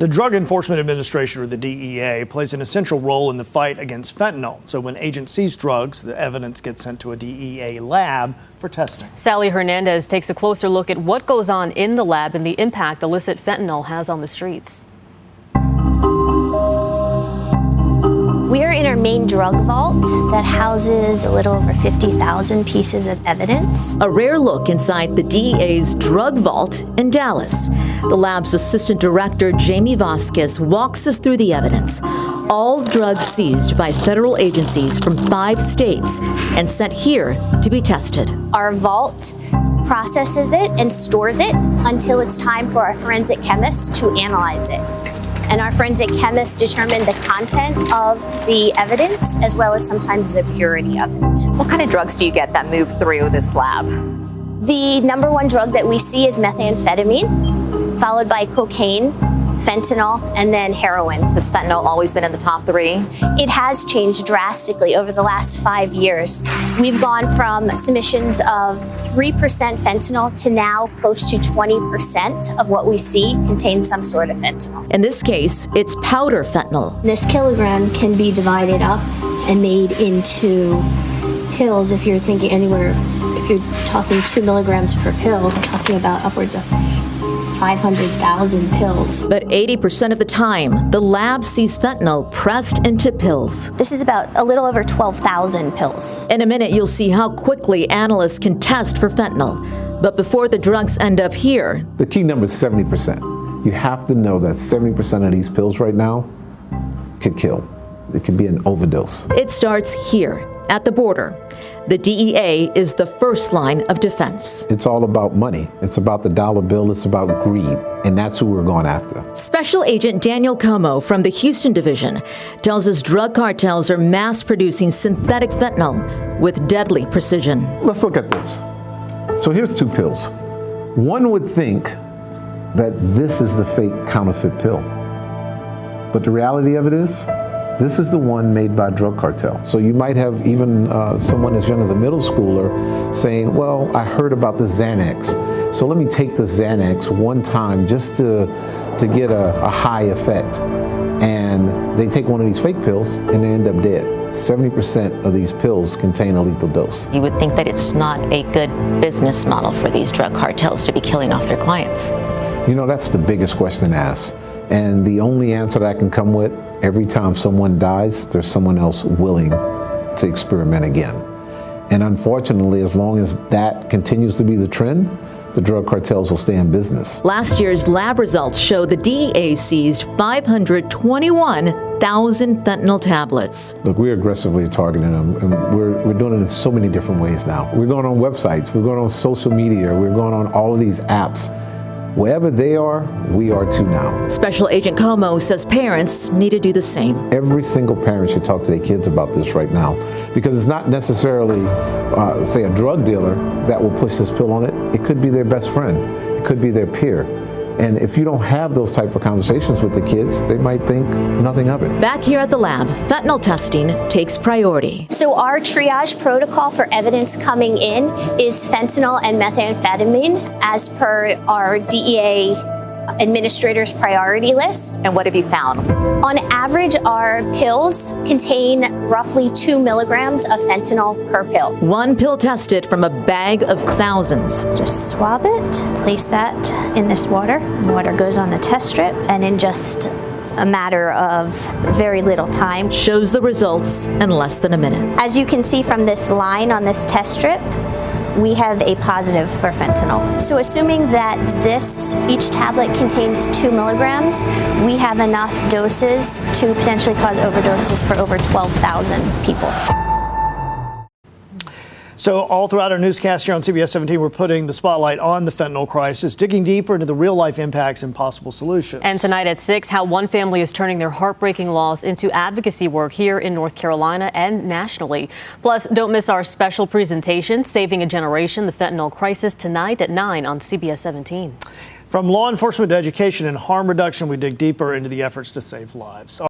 The Drug Enforcement Administration, or the DEA, plays an essential role in the fight against fentanyl. So when agents seize drugs, the evidence gets sent to a DEA lab for testing. Sally Hernandez takes a closer look at what goes on in the lab and the impact illicit fentanyl has on the streets. We are in our main drug vault that houses a little over 50,000 pieces of evidence. A rare look inside the DEA's drug vault in Dallas. The lab's assistant director, Jamie Vasquez, walks us through the evidence. All drugs seized by federal agencies from 5 states and sent here to be tested. Our vault processes it and stores it until it's time for our forensic chemists to analyze it. And our forensic chemists determine the content of the evidence as well as sometimes the purity of it. What kind of drugs do you get that move through this lab? The number one drug that we see is methamphetamine, followed by cocaine, fentanyl, and then heroin. Has fentanyl always been in the top 3? It has changed drastically over the last 5 years. We've gone from submissions of 3% fentanyl to now close to 20% of what we see contains some sort of fentanyl. In this case, it's powder fentanyl. This kilogram can be divided up and made into pills. If you're thinking anywhere, if you're talking 2 milligrams per pill, we're talking about upwards of 500,000 pills. But 80% of the time, the lab sees fentanyl pressed into pills. This is about a little over 12,000 pills. In a minute, you'll see how quickly analysts can test for fentanyl. But before the drugs end up here, the key number is 70%. You have to know that 70% of these pills right now could kill. It could be an overdose. It starts here at the border. The DEA is the first line of defense. It's all about money. It's about the dollar bill. It's about greed. And that's who we're going after. Special Agent Daniel Como from the Houston Division tells us drug cartels are mass producing synthetic fentanyl with deadly precision. Let's look at this. So here's 2 pills. One would think that this is the fake counterfeit pill. But the reality of it is, this is the one made by a drug cartel. So you might have even someone as young as a middle schooler saying, well, I heard about the Xanax, so let me take the Xanax one time just to get a high effect. And they take one of these fake pills and they end up dead. 70% of these pills contain a lethal dose. You would think that it's not a good business model for these drug cartels to be killing off their clients. You know, that's the biggest question to ask. And the only answer that I can come with, every time someone dies, there's someone else willing to experiment again. And unfortunately, as long as that continues to be the trend, the drug cartels will stay in business. Last year's lab results show the DEA seized 521,000 fentanyl tablets. Look, we're aggressively targeting them, and we're doing it in so many different ways now. We're going on websites, we're going on social media, we're going on all of these apps. Wherever they are, we are too now. Special Agent Como says parents need to do the same. Every single parent should talk to their kids about this right now, because it's not necessarily, say, a drug dealer that will push this pill on it. It could be their best friend. It could be their peer. And if you don't have those type of conversations with the kids, they might think nothing of it. Back here at the lab, fentanyl testing takes priority. So our triage protocol for evidence coming in is fentanyl and methamphetamine as per our DEA administrator's priority list. And what have you found? On average, our pills contain roughly 2 milligrams of fentanyl per pill. One pill tested from a bag of thousands. Just swab it, place that in this water. Water goes on the test strip, and in just a matter of very little time, shows the results in less than a minute. As you can see from this line on this test strip, we have a positive for fentanyl. So assuming that each tablet contains 2 milligrams, we have enough doses to potentially cause overdoses for over 12,000 people. So all throughout our newscast here on CBS 17, we're putting the spotlight on the fentanyl crisis, digging deeper into the real-life impacts and possible solutions. And tonight at 6, how one family is turning their heartbreaking loss into advocacy work here in North Carolina and nationally. Plus, don't miss our special presentation, Saving a Generation, the Fentanyl Crisis, tonight at 9 on CBS 17. From law enforcement to education and harm reduction, we dig deeper into the efforts to save lives.